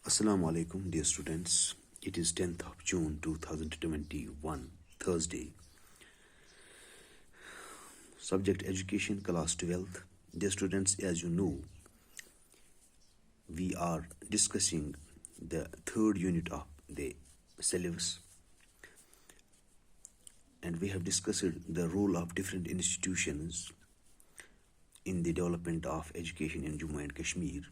Assalamu alaikum, dear students. It is 10th of June 2021, Thursday. Subject Education, Class 12th. Dear students, as you know, we are discussing the third unit of the syllabus, and we have discussed the role of different institutions in the development of education in Jammu and Kashmir,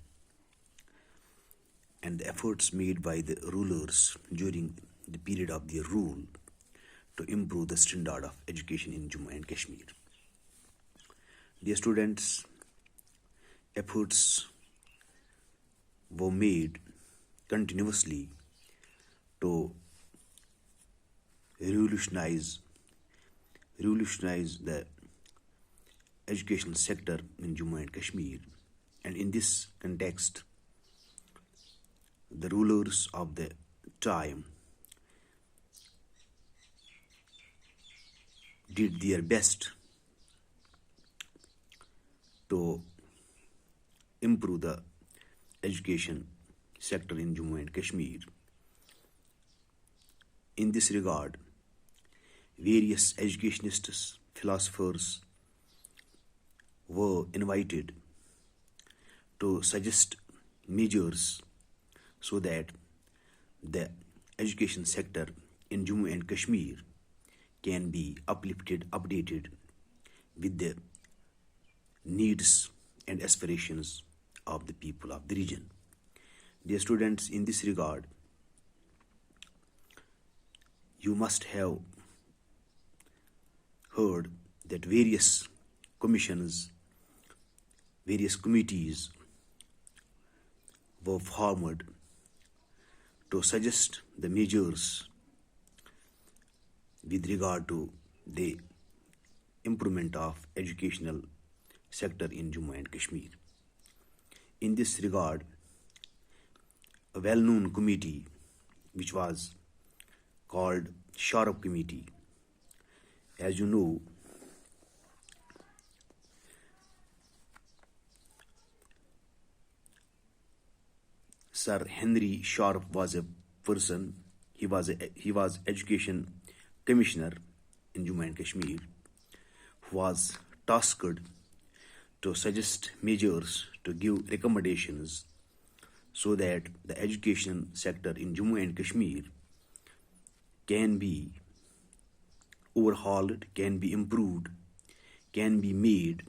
and the efforts made by the rulers during the period of their rule to improve the standard of education in Jammu and Kashmir. Dear students, efforts were made continuously to revolutionize the education sector in Jammu and Kashmir. And in this context, the rulers of the time did their best to improve the education sector in Jammu and Kashmir. In this regard, various educationists, philosophers were invited to suggest measures so that the education sector in Jammu and Kashmir can be uplifted, updated with the needs and aspirations of the people of the region. Dear students, in this regard, you must have heard that various commissions, various committees were formed to suggest the measures with regard to the improvement of educational sector in Jammu and Kashmir. In this regard, a well-known committee which was called Sharp Committee, as you know, Sir Henry Sharp was a person. He was education commissioner in Jammu and Kashmir, who was tasked to suggest measures, to give recommendations so that the education sector in Jammu and Kashmir can be overhauled, can be improved, can be made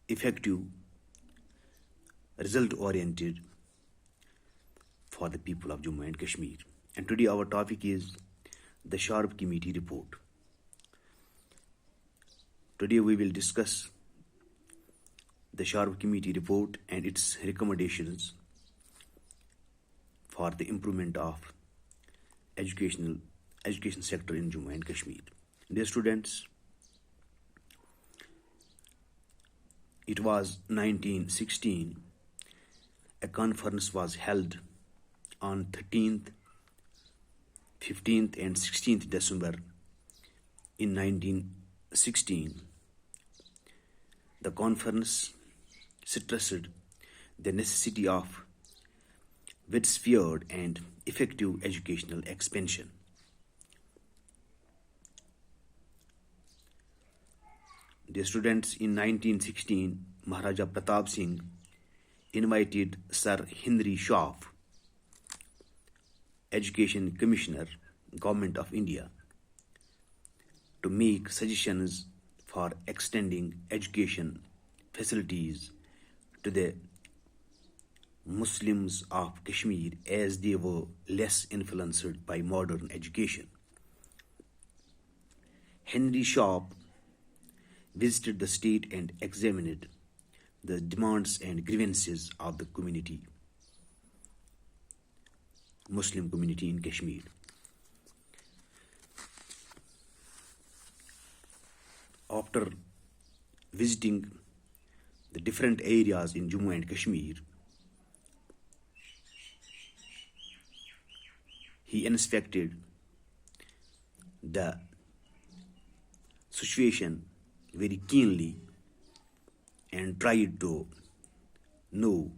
effective, result-oriented for the people of Jammu and Kashmir. And today our topic is the Sharp Committee report. Today we will discuss the Sharp Committee report and its recommendations for the improvement of education sector in Jammu and Kashmir. Dear students, it was 1916. A conference was held on 13th, 15th and 16th December in 1916. The conference stressed the necessity of widespread and effective educational expansion. Dear students, in 1916, Maharaja Pratap Singh invited Sir Henry Sharp, Education Commissioner, Government of India, to make suggestions for extending education facilities to the Muslims of Kashmir as they were less influenced by modern education. Henry Sharp visited the state and examined the demands and grievances of the community, Muslim community in Kashmir. After visiting the different areas in Jammu and Kashmir, he inspected the situation very keenly and tried to know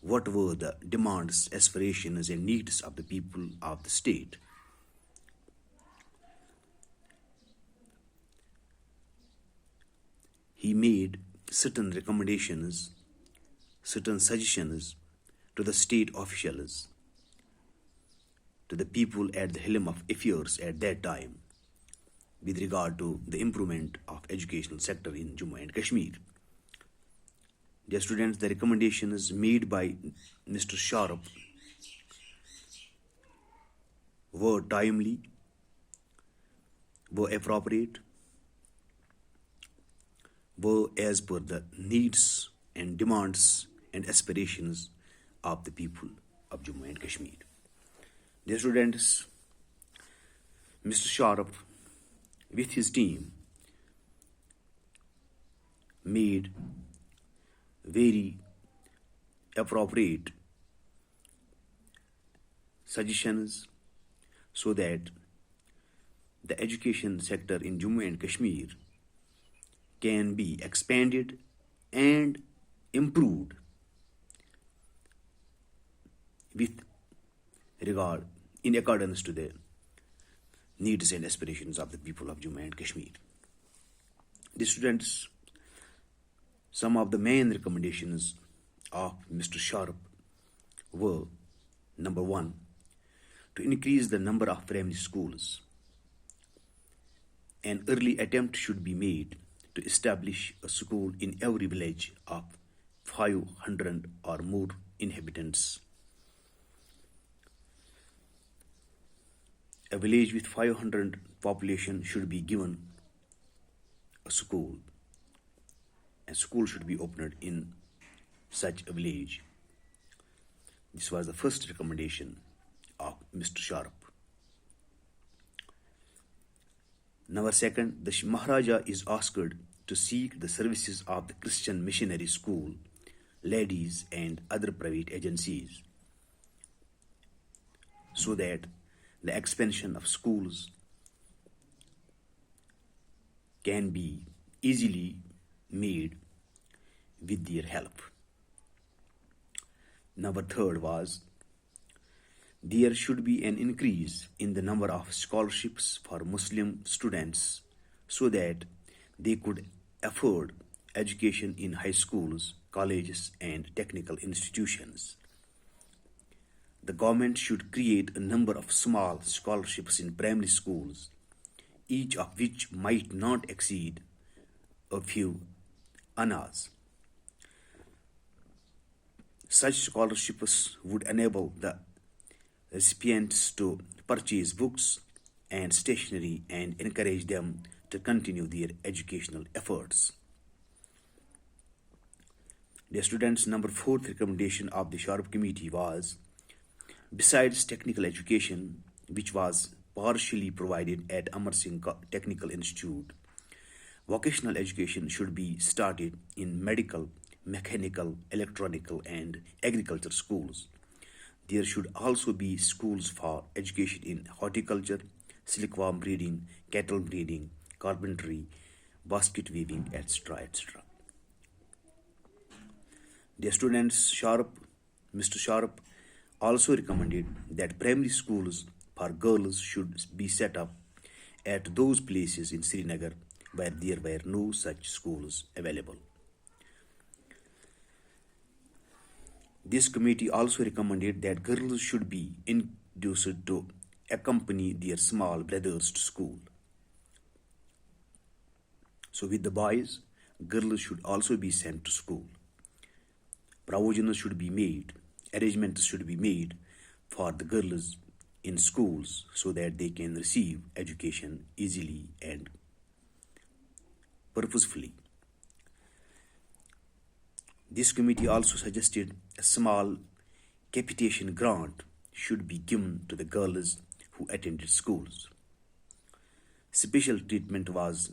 what were the demands, aspirations, and needs of the people of the state. He made certain recommendations, certain suggestions to the state officials, to the people at the helm of affairs at that time with regard to the improvement of educational sector in Jammu and Kashmir. Dear students, the recommendations made by Mr. Sharp were timely, were appropriate, were as per the needs and demands and aspirations of the people of Jammu and Kashmir. Dear students, Mr. Sharp, with his team, made very appropriate suggestions so that the education sector in Jammu and Kashmir can be expanded and improved with regard in accordance to the needs and aspirations of the people of Jammu and Kashmir. The students, some of the main recommendations of Mr. Sharp were: number one, to increase the number of primary schools. An early attempt should be made to establish a school in every village of 500 or more inhabitants. A village with 500 population should be given a school. A school should be opened in such a village. This was the first recommendation of Mr. Sharp. Number second, the Maharaja is asked to seek the services of the Christian Missionary School, ladies and other private agencies so that the expansion of schools can be easily made with their help. Number third was there should be an increase in the number of scholarships for Muslim students so that they could afford education in high schools, colleges, and technical institutions. The government should create a number of small scholarships in primary schools, each of which might not exceed a few annas. Such scholarships would enable the recipients to purchase books and stationery and encourage them to continue their educational efforts. The students' number fourth recommendation of the Sharp Committee was, besides technical education, which was partially provided at Amar Singh Technical Institute, vocational education should be started in medical, mechanical, electronical, and agriculture schools. There should also be schools for education in horticulture, silkworm breeding, cattle breeding, carpentry, basket weaving, etc. etc. The students Mr. Sharp also recommended that primary schools for girls should be set up at those places in Srinagar where there were no such schools available. This committee also recommended that girls should be induced to accompany their small brothers to school. So with the boys, girls should also be sent to school. Provisions should be made, arrangements should be made for the girls in schools so that they can receive education easily and purposefully. This committee also suggested a small capitation grant should be given to the girls who attended schools. Special treatment was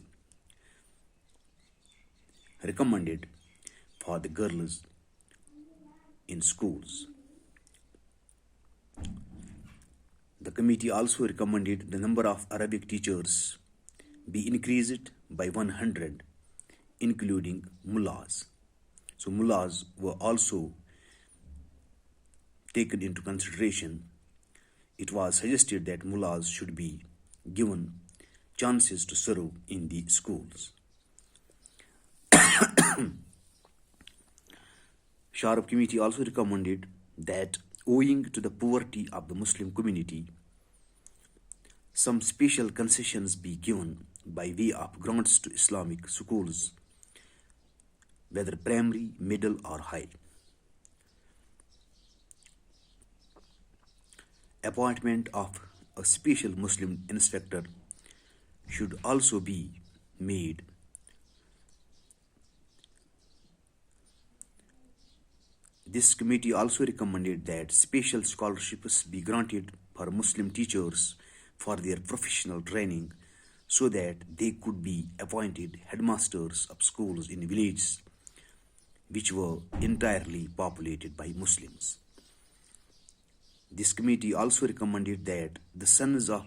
recommended for the girls in schools. The committee also recommended the number of Arabic teachers be increased by 100, including mullahs. So mullahs were also taken into consideration, it was suggested that mullahs should be given chances to serve in the schools. Sharp Committee also recommended that, owing to the poverty of the Muslim community, some special concessions be given by way of grants to Islamic schools, whether primary, middle, or high. Appointment of a special Muslim inspector should also be made. This committee also recommended that special scholarships be granted for Muslim teachers for their professional training so that they could be appointed headmasters of schools in villages which were entirely populated by Muslims. This committee also recommended that the sons of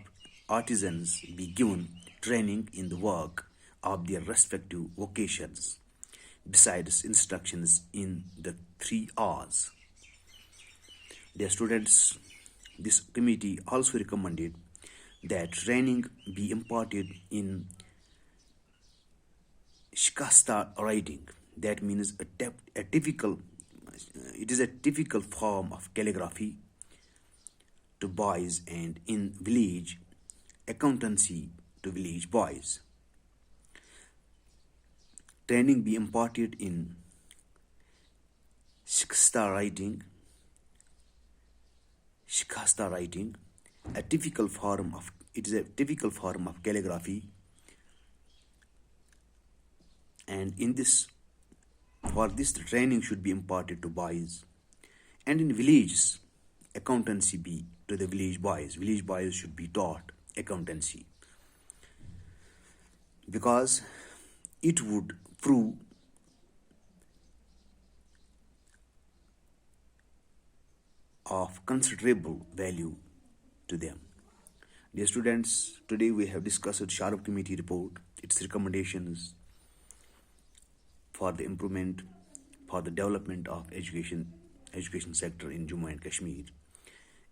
artisans be given training in the work of their respective vocations, besides instructions in the 3 R's. Dear students, this committee also recommended that training be imparted in shikasta writing. That means it is a typical form of calligraphy to boys, and in village accountancy to village boys. Training be imparted in shikasta writing, a typical form of calligraphy, and for this the training should be imparted to boys, and in villages accountancy be to the village boys. Village boys should be taught accountancy, because it would prove of considerable value to them. Dear students, today we have discussed Sharp Committee report, its recommendations for the improvement, for the development of education sector in Jammu and Kashmir.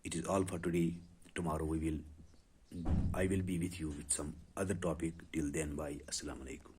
It is all for today. Tomorrow I will be with you with some other topic. Till then, bye. Assalamu alaikum.